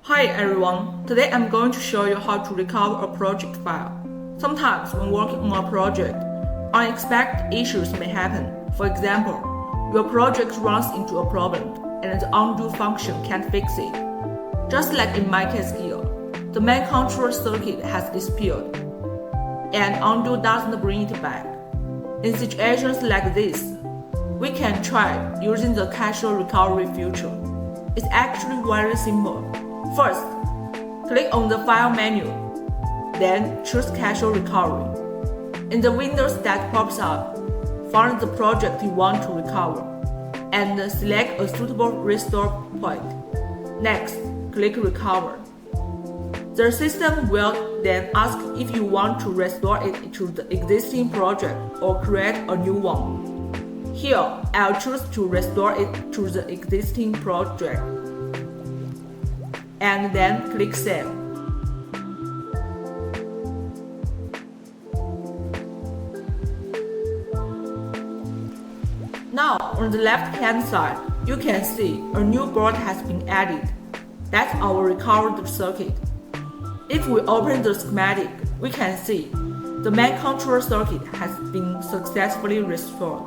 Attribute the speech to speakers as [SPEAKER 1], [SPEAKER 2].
[SPEAKER 1] Hi everyone, today I'm going to show you how to recover a project file. Sometimes when working on a project, unexpected issues may happen. For example, your project runs into a problem and the undo function can't fix it. Just like in my case here, the main control circuit has disappeared and undo doesn't bring it back. In situations like this, we can try using the casual recovery feature. It's actually very simple. First, click on the File menu, then choose Casual Recovery. In the window that pops up, find the project you want to recover, and select a suitable restore point. Next, click Recover. The system will then ask if you want to restore it to the existing project or create a new one. Here, I'll choose to restore it to the existing project, and then click Save. Now, on the left-hand side, you can see a new board has been added. That's our recovered circuit. If we open the schematic, we can see the main control circuit has been successfully restored.